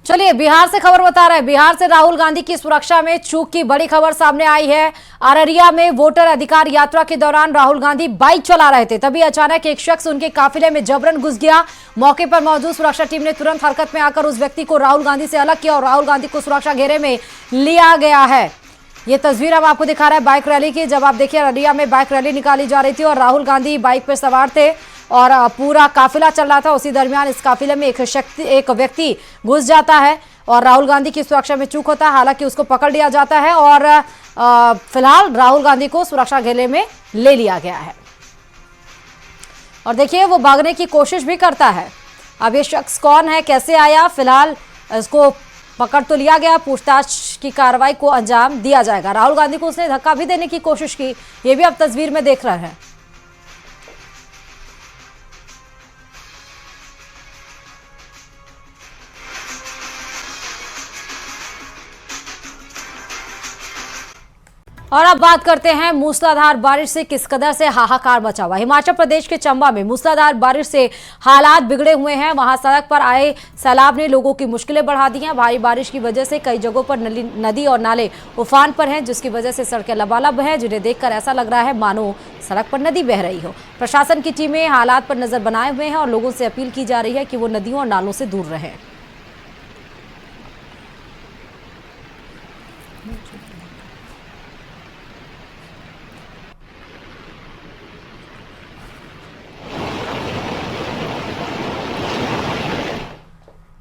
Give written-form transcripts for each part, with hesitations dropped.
चलिए बिहार से खबर बता रहे हैं। बिहार से राहुल गांधी की सुरक्षा में चूक की बड़ी खबर सामने आई है। अररिया में वोटर अधिकार यात्रा के दौरान राहुल गांधी बाइक चला रहे थे, तभी अचानक एक शख्स उनके काफिले में जबरन घुस गया। मौके पर मौजूद सुरक्षा टीम ने तुरंत हरकत में आकर उस व्यक्ति को राहुल गांधी से अलग किया और राहुल गांधी को सुरक्षा घेरे में लिया गया है। ये तस्वीर हम आपको दिखा रहे हैं बाइक रैली की। जब आप देखिए अररिया में बाइक रैली निकाली जा रही थी और राहुल गांधी बाइक पर सवार थे और पूरा काफिला चल रहा था। उसी दरमियान इस काफिले में एक व्यक्ति घुस जाता है और राहुल गांधी की सुरक्षा में चूक होता है। हालांकि उसको पकड़ लिया जाता है और फिलहाल राहुल गांधी को सुरक्षा घेरे में ले लिया गया है। और देखिए वो भागने की कोशिश भी करता है। अब ये शख्स कौन है, कैसे आया, फिलहाल इसको पकड़ तो लिया गया। पूछताछ की कार्रवाई को अंजाम दिया जाएगा। राहुल गांधी को उसने धक्का भी देने की कोशिश की, ये भी आप तस्वीर में देख रहे हैं। और अब बात करते हैं मूसलाधार बारिश से किस कदर से हाहाकार मचा हुआ। हिमाचल प्रदेश के चंबा में मूसलाधार बारिश से हालात बिगड़े हुए हैं। वहां सड़क पर आए सैलाब ने लोगों की मुश्किलें बढ़ा दी हैं। भारी बारिश की वजह से कई जगहों पर नदी और नाले उफान पर हैं, जिसकी वजह से सड़कें लबालब हैं, जिन्हें देखकर ऐसा लग रहा है मानो सड़क पर नदी बह रही हो। प्रशासन की टीमें हालात पर नजर बनाए हुए हैं और लोगों से अपील की जा रही है कि वो नदियों और नालों से दूर रहें।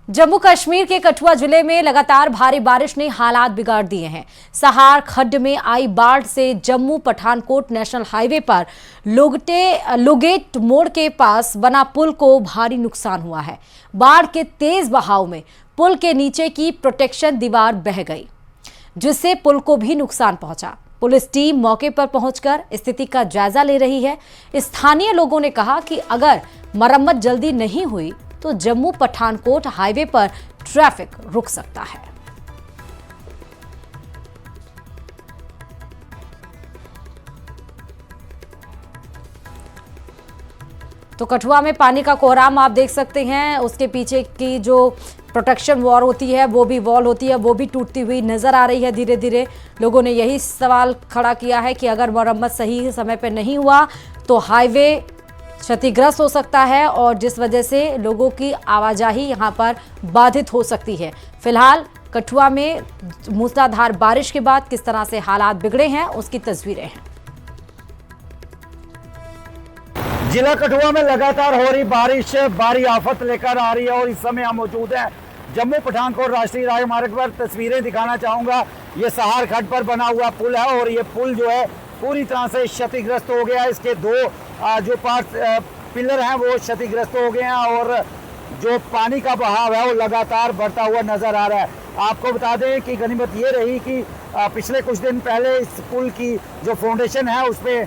जम्मू कश्मीर के कठुआ जिले में लगातार भारी बारिश ने हालात बिगाड़ दिए हैं। सहार खड्ड में आई बाढ़ से जम्मू पठानकोट नेशनल हाईवे पर लोगेट मोड़ के पास बना पुल को भारी नुकसान हुआ है। बाढ़ के तेज बहाव में पुल के नीचे की प्रोटेक्शन दीवार बह गई, जिससे पुल को भी नुकसान पहुंचा। पुलिस टीम मौके पर पहुंचकर स्थिति का जायजा ले रही है। स्थानीय लोगों ने कहा कि अगर मरम्मत जल्दी नहीं हुई तो जम्मू पठानकोट हाईवे पर ट्रैफिक रुक सकता है। तो कठुआ में पानी का कोहराम आप देख सकते हैं। उसके पीछे की जो प्रोटेक्शन वॉल होती है, वो भी टूटती हुई नजर आ रही है। धीरे धीरे लोगों ने यही सवाल खड़ा किया है कि अगर मरम्मत सही समय पर नहीं हुआ तो हाईवे क्षतिग्रस्त हो सकता है और जिस वजह से लोगों की आवाजाही यहां पर बाधित हो सकती है। फिलहाल कठुआ में मूसलाधार बारिश के बाद किस तरह से हालात बिगड़े हैं उसकी तस्वीरें हैं। जिला कठुआ में लगातार हो रही बारिश भारी आफत लेकर आ रही है और इस समय हम मौजूद हैं जम्मू पठानकोट राष्ट्रीय राजमार्ग पर। तस्वीरें दिखाना चाहूंगा। ये सहार खड्ड पर बना हुआ पुल है और ये पुल जो है पूरी तरह से क्षतिग्रस्त हो गया। इसके दो जो पिलर हैं वो क्षतिग्रस्त हो गए हैं और जो पानी का बहाव है वो लगातार बढ़ता हुआ नजर आ रहा है। आपको बता दें कि गनीमत ये रही कि पिछले कुछ दिन पहले इस पुल की जो फाउंडेशन है उसमें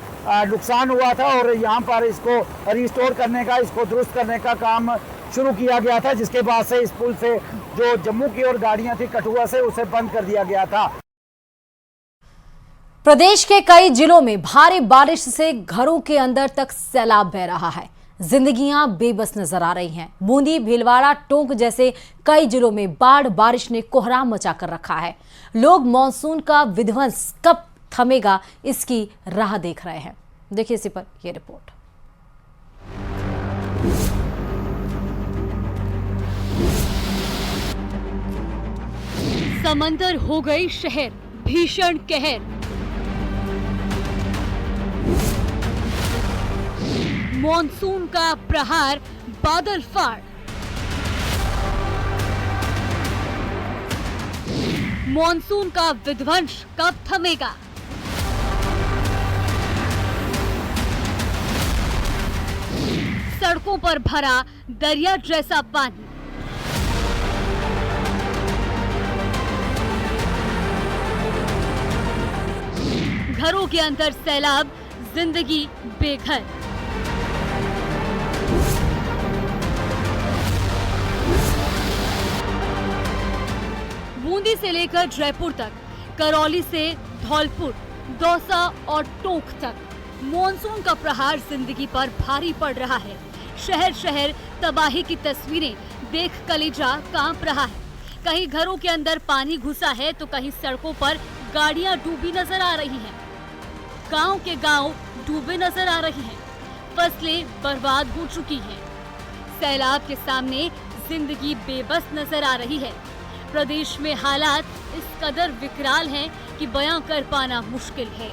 नुकसान हुआ था और यहाँ पर इसको रिस्टोर करने का, इसको दुरुस्त करने का काम शुरू किया गया था, जिसके बाद से इस पुल से जो जम्मू की ओर गाड़ियाँ थी कठुआ से, उसे बंद कर दिया गया था। प्रदेश के कई जिलों में भारी बारिश से घरों के अंदर तक सैलाब बह रहा है। जिंदगियां बेबस नजर आ रही हैं। बूंदी, भीलवाड़ा, टोंक जैसे कई जिलों में बारिश ने कोहराम मचा कर रखा है। लोग मॉनसून का विध्वंस कब थमेगा इसकी राह देख रहे हैं। देखिए इसी पर यह रिपोर्ट। समंदर हो गई शहर, भीषण कहर। मॉनसून का प्रहार, बादल फाड़। मॉनसून का विध्वंस कब थमेगा? सड़कों पर भरा दरिया जैसा पानी। घरों के अंदर सैलाब, जिंदगी बेघर। बूंदी से लेकर जयपुर तक, करौली से धौलपुर, दौसा और टोंक तक मॉनसून का प्रहार जिंदगी पर भारी पड़ रहा है। शहर शहर तबाही की तस्वीरें देख कलेजा कांप रहा है। कहीं घरों के अंदर पानी घुसा है तो कहीं सड़कों पर गाड़ियां डूबी नजर आ रही हैं। गांव के गांव डूबे नजर आ रहे हैं, फसलें बर्बाद हो चुकी हैं। सैलाब के सामने जिंदगी बेबस नजर आ रही है। प्रदेश में हालात इस कदर विकराल हैं कि बयां कर पाना मुश्किल है।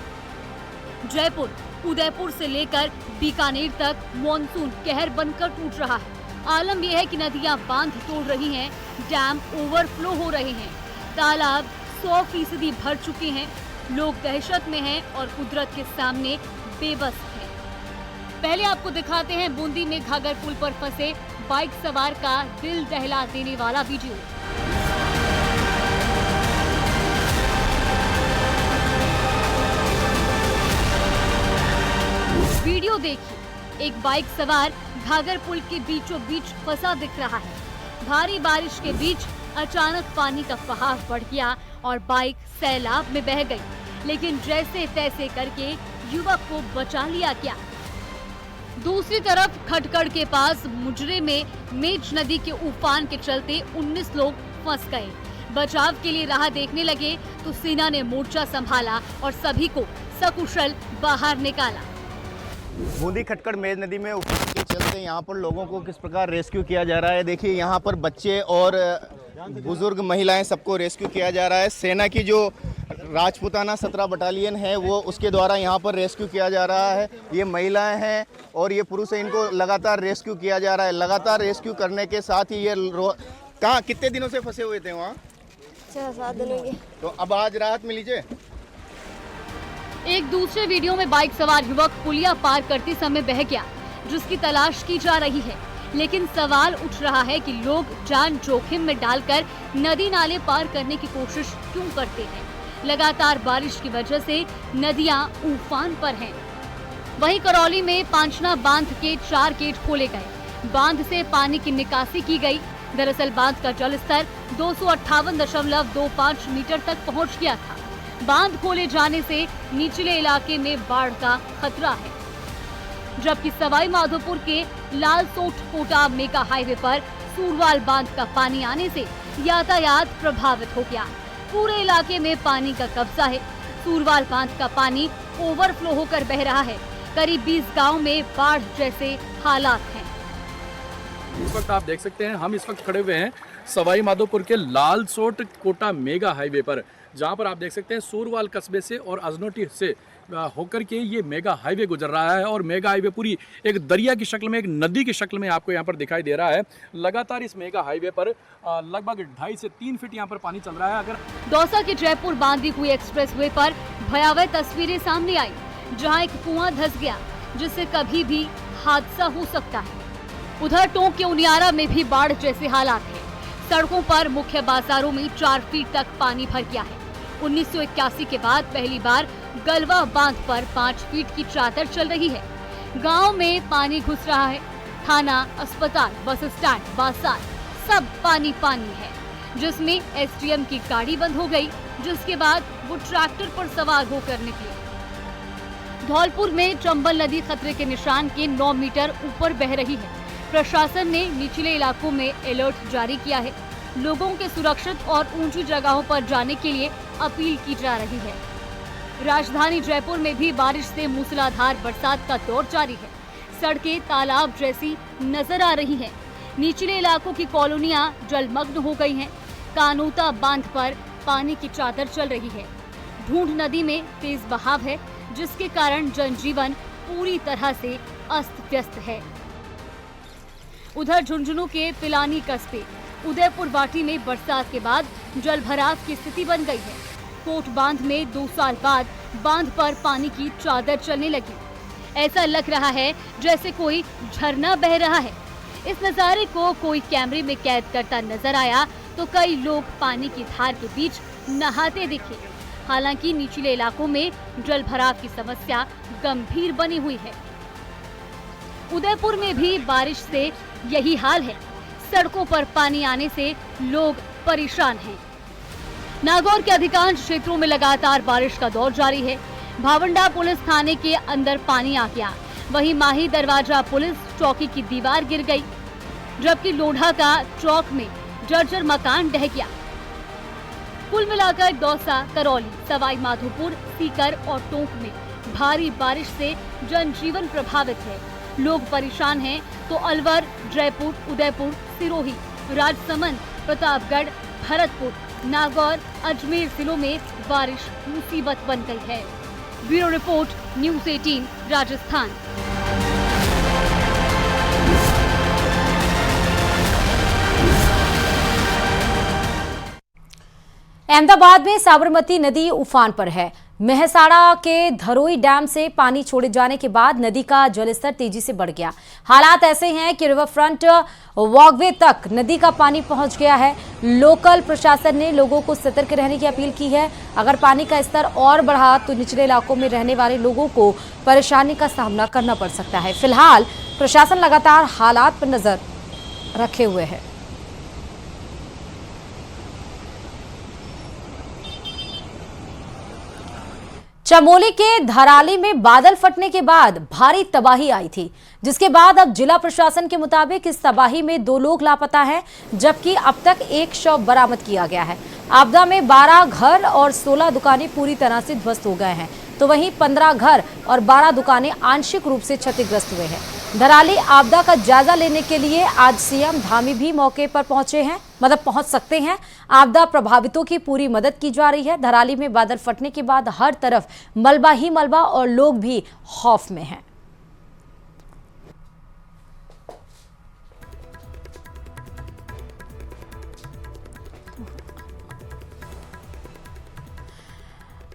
जयपुर, उदयपुर से लेकर बीकानेर तक मॉनसून कहर बनकर टूट रहा है। आलम यह है कि नदियां बांध तोड़ रही हैं, डैम ओवरफ्लो हो रहे हैं, तालाब 100% भर चुके हैं, लोग दहशत में हैं और कुदरत के सामने बेबस हैं। पहले आपको दिखाते हैं बूंदी में घाघर पुल पर फंसे बाइक सवार का दिल दहला देने वाला वीडियो। वीडियो देखिए, एक बाइक सवार घाघर पुल के बीचों बीच फंसा दिख रहा है। भारी बारिश के बीच अचानक पानी का बहाव बढ़ गया और बाइक सैलाब में बह गई, लेकिन जैसे तैसे करके युवक को बचा लिया गया। दूसरी तरफ खटकड़ के पास मुजरे में मेच नदी के उफान के चलते 19 लोग फंस गए। बचाव के लिए राह देखने लगे तो सेना ने मोर्चा संभाला और सभी को सकुशल बाहर निकाला। बूंदी खटकड़ मेज नदी में उफान के चलते यहाँ पर लोगों को किस प्रकार रेस्क्यू किया जा रहा है। देखिए यहाँ पर बच्चे और बुजुर्ग महिलाएं सबको रेस्क्यू किया जा रहा है। सेना की जो राजपूताना 17 बटालियन है वो उसके द्वारा यहाँ पर रेस्क्यू किया जा रहा है। ये महिलाएं हैं और ये पुरुष है, इनको लगातार रेस्क्यू किया जा रहा है। लगातार रेस्क्यू करने के साथ ही ये कहाँ कितने दिनों से फंसे हुए थे वहाँ? 6-7 दिनों की। तो अब आज राहत मिली जे? एक दूसरे वीडियो में बाइक सवार युवक पुलिया पार करते समय बह गया, जिसकी तलाश की जा रही है। लेकिन सवाल उठ रहा है कि लोग जान जोखिम में डालकर नदी नाले पार करने की कोशिश क्यों करते हैं। लगातार बारिश की वजह से नदियां उफान पर हैं। वहीं करौली में पांचना बांध के 4 गेट खोले गए। बांध से पानी की निकासी की गई। दरअसल बांध का जलस्तर 258.25 मीटर तक पहुंच गया था। बांध खोले जाने से निचले इलाके में बाढ़ का खतरा है। जबकि सवाई माधोपुर के लालसोट कोटा मेगा हाईवे पर सूरवाल बांध का पानी आने से यातायात प्रभावित हो गया। पूरे इलाके में पानी का कब्जा है। सूरवाल बांध का पानी ओवरफ्लो होकर बह रहा है। करीब 20 गांव में बाढ़ जैसे हालात हैं। इस वक्त आप देख सकते हैं, हम इस वक्त खड़े हुए हैं सवाई माधोपुर के लालसोट कोटा मेगा हाईवे पर, जहां पर आप देख सकते हैं सूरवाल कस्बे से और अजनोटी से होकर के ये मेगा हाईवे गुजर रहा है। और मेगा हाईवे पूरी एक दरिया की शक्ल में, एक नदी की शक्ल में आपको यहाँ पर दिखाई दे रहा है। लगातार इस मेगा हाईवे पर लगभग 2.5 से 3 फीट यहाँ पर पानी चल रहा है। अगर दौसा के जयपुर बांदी हुई एक्सप्रेसवे पर भयावह तस्वीरें सामने आई, जहां एक कुआं धंस गया, जिससे कभी भी हादसा हो सकता है। उधर टोंक के उनियारा में भी बाढ़ जैसे हालात हैं। सड़कों पर मुख्य बाजारों में 4 फीट तक पानी भर गया है। 1981 के बाद पहली बार गलवा बांध पर 5 फीट की चादर चल रही है। गांव में पानी घुस रहा है। थाना, अस्पताल, बस स्टैंड, बाजार सब पानी पानी है, जिसमें एसडीएम की गाड़ी बंद हो गई, जिसके बाद वो ट्रैक्टर पर सवार होकर निकले। धौलपुर में चंबल नदी खतरे के निशान के 9 मीटर ऊपर बह रही है। प्रशासन ने निचले इलाकों में अलर्ट जारी किया है। लोगों के सुरक्षित और ऊंची जगहों पर जाने के लिए अपील की जा रही है। राजधानी जयपुर में भी बारिश से मूसलाधार बरसात का दौर जारी है। सड़कें तालाब जैसी नजर आ रही हैं। निचले इलाकों की कॉलोनियां जलमग्न हो गई हैं। कानूता बांध पर पानी की चादर चल रही है। ढूंढ नदी में तेज बहाव है, जिसके कारण जनजीवन पूरी तरह से अस्त व्यस्त है। उधर झुंझुनू के पिलानी कस्बे उदयपुर वाटी में बरसात के बाद जलभराव की स्थिति बन गई है। कोट बांध में 2 साल बाद बांध पर पानी की चादर चलने लगी। ऐसा लग रहा है जैसे कोई झरना बह रहा है। इस नजारे को कोई कैमरे में कैद करता नजर आया तो कई लोग पानी की धार के बीच नहाते दिखे। हालांकि निचले इलाकों में जलभराव की समस्या गंभीर बनी हुई है। उदयपुर में भी बारिश से यही हाल है। सड़कों पर पानी आने से लोग परेशान हैं। नागौर के अधिकांश क्षेत्रों में लगातार बारिश का दौर जारी है। भावंडा पुलिस थाने के अंदर पानी आ गया। वहीं माही दरवाजा पुलिस चौकी की दीवार गिर गई, जबकि लोढ़ा का चौक में जर्जर मकान ढह गया। कुल मिलाकर दौसा, करौली, सवाई माधोपुर, सीकर और टोंक में भारी बारिश से जनजीवन प्रभावित है। लोग परेशान हैं तो अलवर, जयपुर, उदयपुर, सिरोही, राजसमंद, प्रतापगढ़, भरतपुर, नागौर, अजमेर जिलों में बारिश मुसीबत बन गई है। Bureau report, news 18 Rajasthan. Ahmedabad में साबरमती नदी उफान पर है। मेहसाणा के धरोई डैम से पानी छोड़े जाने के बाद नदी का जलस्तर तेजी से बढ़ गया। हालात ऐसे हैं कि रिवर फ्रंट वॉकवे तक नदी का पानी पहुंच गया है। लोकल प्रशासन ने लोगों को सतर्क रहने की अपील की है। अगर पानी का स्तर और बढ़ा तो निचले इलाकों में रहने वाले लोगों को परेशानी का सामना करना पड़ सकता है। फिलहाल प्रशासन लगातार हालात पर नजर रखे हुए है। चमोली के धराली में बादल फटने के बाद भारी तबाही आई थी, जिसके बाद अब जिला प्रशासन के मुताबिक इस तबाही में 2 लोग लापता हैं, जबकि अब तक 1 शव बरामद किया गया है। आपदा में 12 घर और 16 दुकानें पूरी तरह से ध्वस्त हो गए हैं, तो वहीं 15 घर और 12 दुकानें आंशिक रूप से क्षतिग्रस्त हुए हैं। धराली आपदा का जायजा लेने के लिए आज सीएम धामी भी मौके पर पहुंच सकते हैं। आपदा प्रभावितों की पूरी मदद की जा रही है। धराली में बादल फटने के बाद हर तरफ मलबा ही मलबा और लोग भी खौफ में हैं।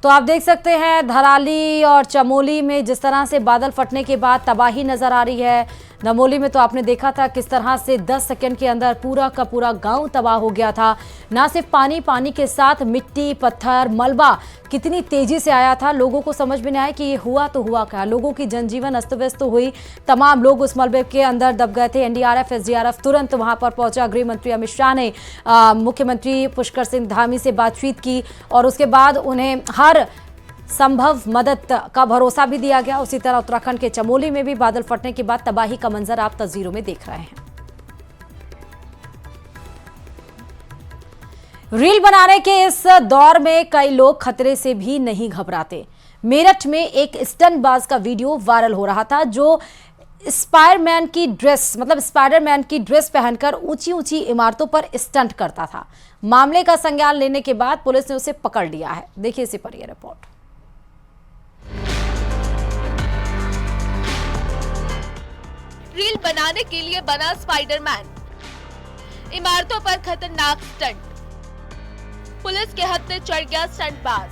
तो आप देख सकते हैं धराली और चमोली में जिस तरह से बादल फटने के बाद तबाही नजर आ रही है। दमोली में तो आपने देखा था किस तरह से 10 सेकंड के अंदर पूरा का पूरा गांव तबाह हो गया था। ना सिर्फ पानी के साथ मिट्टी, पत्थर, मलबा कितनी तेजी से आया था। लोगों को समझ में नहीं आया कि ये हुआ तो हुआ क्या। लोगों की जनजीवन अस्त व्यस्त हुई। तमाम लोग उस मलबे के अंदर दब गए थे। एनडीआरएफ, एसडीआरएफ तुरंत वहां पर पहुंचा। गृह मंत्री अमित शाह ने मुख्यमंत्री पुष्कर सिंह धामी से बातचीत की और उसके बाद उन्हें हर संभव मदद का भरोसा भी दिया गया। उसी तरह उत्तराखंड के चमोली में भी बादल फटने के बाद तबाही का मंजर आप तस्वीरों में देख रहे हैं। रील बनाने के इस दौर में कई लोग खतरे से भी नहीं घबराते। मेरठ में एक स्टंटबाज का वीडियो वायरल हो रहा था, जो स्पाइडरमैन की ड्रेस पहनकर ऊंची ऊंची इमारतों पर स्टंट करता था। मामले का संज्ञान लेने के बाद पुलिस ने उसे पकड़ लिया है। देखिए इसी पर यह रिपोर्ट। रील बनाने के लिए बना स्पाइडरमैन, इमारतों पर खतरनाक स्टंट, पुलिस के हत्थे चढ़ गया स्टंटबाज।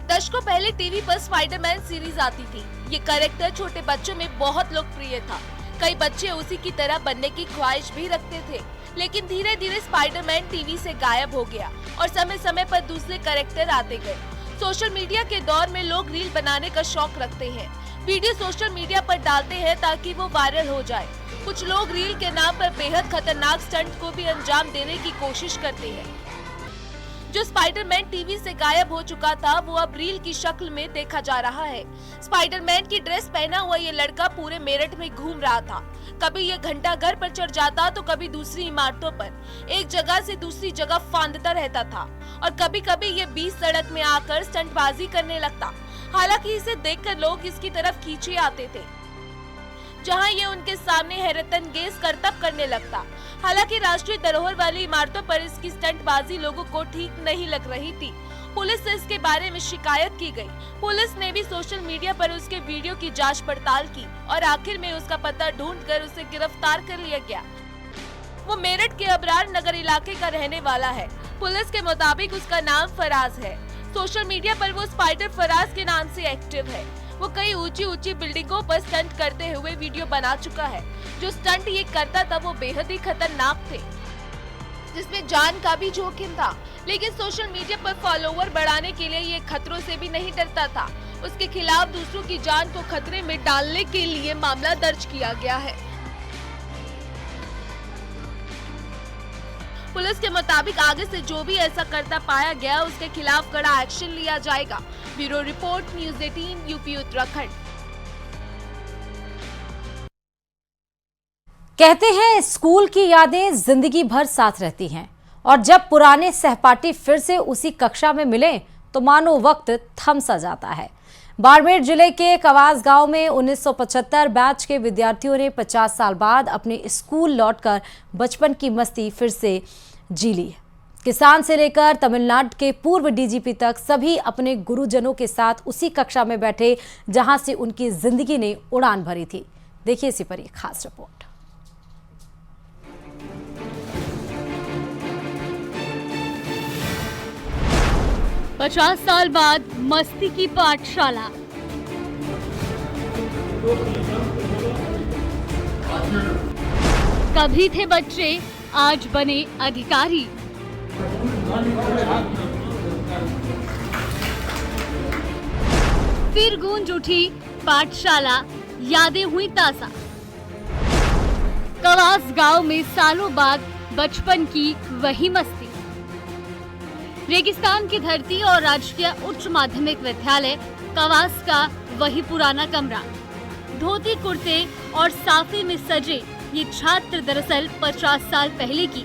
दशकों पहले टीवी पर स्पाइडरमैन सीरीज आती थी। ये कैरेक्टर छोटे बच्चों में बहुत लोकप्रिय था। कई बच्चे उसी की तरह बनने की ख्वाहिश भी रखते थे, लेकिन धीरे धीरे स्पाइडरमैन टीवी से गायब हो गया और समय समय पर दूसरे कैरेक्टर आते गए। सोशल मीडिया के दौर में लोग रील बनाने का शौक रखते हैं। वीडियो सोशल मीडिया पर डालते हैं ताकि वो वायरल हो जाए। कुछ लोग रील के नाम पर बेहद खतरनाक स्टंट को भी अंजाम देने की कोशिश करते हैं। जो स्पाइडरमैन टीवी से गायब हो चुका था, वो अब रील की शक्ल में देखा जा रहा है। स्पाइडरमैन की ड्रेस पहना हुआ ये लड़का पूरे मेरठ में घूम रहा था। कभी ये घंटा घर पर चढ़ जाता तो कभी दूसरी इमारतों पर एक जगह से दूसरी जगह फांदता रहता था और कभी कभी ये बीच सड़क में आकर स्टंटबाजी करने लगता। हालांकि इसे देखकर लोग इसकी तरफ खींचे आते थे, जहां ये उनके सामने हैरतअंगेज करतब करने लगता। हालांकि राष्ट्रीय धरोहर वाली इमारतों पर इसकी स्टंटबाजी लोगों को ठीक नहीं लग रही थी। पुलिस से इसके बारे में शिकायत की गई। पुलिस ने भी सोशल मीडिया पर उसके वीडियो की जांच पड़ताल की और आखिर में उसका पता ढूंढकर उसे गिरफ्तार कर लिया गया। वो मेरठ के अबरार नगर इलाके का रहने वाला है। पुलिस के मुताबिक उसका नाम फराज है। सोशल मीडिया पर वो स्पाइडर फराज के नाम से एक्टिव है। वो कई ऊंची बिल्डिंगों पर स्टंट करते हुए वीडियो बना चुका है। जो स्टंट ये करता था वो बेहद ही खतरनाक थे, जिसमें जान का भी जोखिम था। लेकिन सोशल मीडिया पर फॉलोवर बढ़ाने के लिए ये खतरों से भी नहीं डरता था। उसके खिलाफ दूसरों की जान को खतरे में डालने के लिए मामला दर्ज किया गया है। पुलिस के मुताबिक आगे से जो भी ऐसा करता पाया गया उसके खिलाफ कड़ा एक्शन लिया जाएगा। Bureau report, news 18 UP Uttarakhand. कहते हैं स्कूल की यादें जिंदगी भर साथ रहती हैं और जब पुराने सहपाठी फिर से उसी कक्षा में मिले तो मानो वक्त थम सा जाता है। बाड़मेर जिले के कवास गांव में 1975 बैच के विद्यार्थियों ने 50 साल बाद अपने स्कूल लौटकर बचपन की मस्ती फिर से जी ली। किसान से लेकर तमिलनाडु के पूर्व डीजीपी तक सभी अपने गुरुजनों के साथ उसी कक्षा में बैठे जहां से उनकी जिंदगी ने उड़ान भरी थी। देखिए इसी पर एक खास रिपोर्ट। पचास साल बाद मस्ती की पाठशाला। कभी थे बच्चे, आज बने अधिकारी। फिर गूंज उठी पाठशाला, यादें हुई ताजा। कवास गांव में सालों बाद बचपन की वही मस्ती। रेगिस्तान की धरती और राजकीय उच्च माध्यमिक विद्यालय कवास का वही पुराना कमरा। धोती कुर्ते और साफे में सजे ये छात्र दरअसल 50 साल पहले की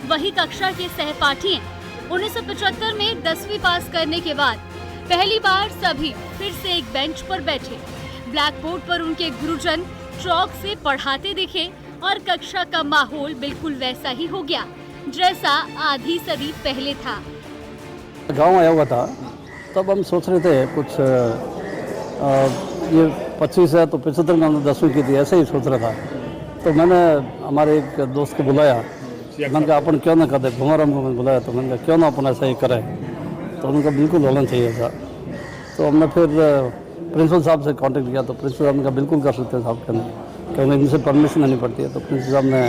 वही कक्षा के सहपाठी हैं। 1975 में 10वीं पास करने के बाद पहली बार सभी फिर से एक बेंच पर बैठे। ब्लैक बोर्ड पर उनके गुरुजन चौक से पढ़ाते दिखे और कक्षा का माहौल बिल्कुल वैसा ही हो गया जैसा आधी सदी पहले था। गांव आया हुआ था, तब हम सोच रहे थे कुछ ये 25 है तो 75 में हमने 10वीं की थी, ऐसे ही सोच रहा था। तो मैंने हमारे एक दोस्त को बुलाया, मैंने कहा अपन क्यों ना कर दे, घुमाराम को मैंने बुलाया तो मैंने कहा क्यों ना अपन ऐसा ही करें। तो उनका बिल्कुल होना चाहिए ऐसा। तो हमने फिर प्रिंसिपल साहब से कांटेक्ट किया तो प्रिंसिपल साहब ने कहा बिल्कुल कर सकते हैं साहब, क्योंकि इनसे परमिशन लेनी पड़ती है। तो प्रिंसिपल साहब ने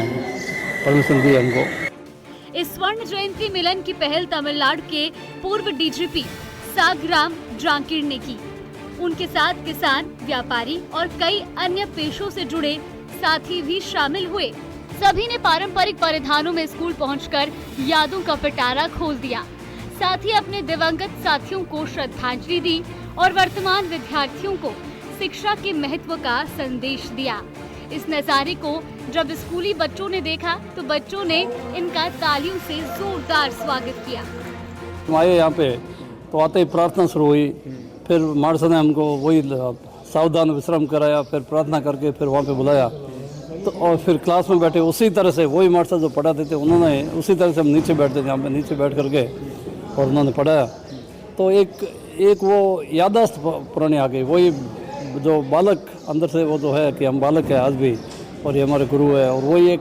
परमिशन दी हमको। इस स्वर्ण जयंती मिलन की पहल तमिलनाडु के पूर्व डीजीपी सागराम जांकीर ने की। उनके साथ किसान, व्यापारी और कई अन्य पेशों से जुड़े साथी भी शामिल हुए। सभी ने पारंपरिक परिधानों में स्कूल पहुंचकर यादों का पिटारा खोल दिया। साथ ही अपने दिवंगत साथियों को श्रद्धांजलि दी और वर्तमान विद्यार्थियों को शिक्षा के महत्व का संदेश दिया। इस नजारे को जब स्कूली बच्चों ने देखा तो बच्चों ने इनका तालियों से जोरदार स्वागत किया। हम आए यहाँ पे तो आते ही प्रार्थना शुरू हुई। फिर मार्शल ने हमको वही सावधान विश्राम कराया, फिर प्रार्थना करके फिर वहाँ पे बुलाया। तो और फिर क्लास में बैठे उसी तरह से वही मार्शल जो पढ़ाते थे उन्होंने उसी तरह से हम नीचे बैठते थे, यहाँ पे नीचे बैठ करके और उन्होंने पढ़ाया। तो एक वो याददाश्त पुरानी आ गई। वही जो बालक अंदर से वो जो है कि हम बालक है आज भी और ये हमारे गुरु है, और वही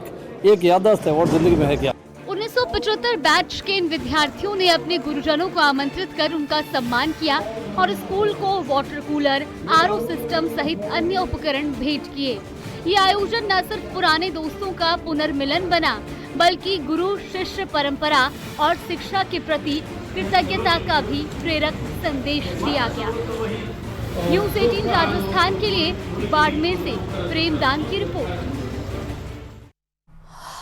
एक याददाश्त है और जिंदगी में है क्या। 1975 बैच के इन विद्यार्थियों ने अपने गुरुजनों को आमंत्रित कर उनका सम्मान किया और स्कूल को वाटर कूलर, आरओ सिस्टम सहित अन्य उपकरण भेंट किए। ये आयोजन न सिर्फ पुराने दोस्तों का पुनर्मिलन बना बल्कि गुरु शिष्य परंपरा और शिक्षा के प्रति कृतज्ञता का भी प्रेरक संदेश दिया गया। न्यूज़ 18 राजस्थान के लिए बाड़मेर से प्रेमदान की रिपोर्ट।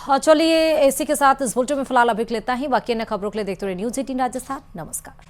और चलिए इसी के साथ इस बुलेटिन में फिलहाल अभी लेता ही, बाकी अन्य खबरों के लिए देखते रहिए न्यूज़ 18 राजस्थान। नमस्कार।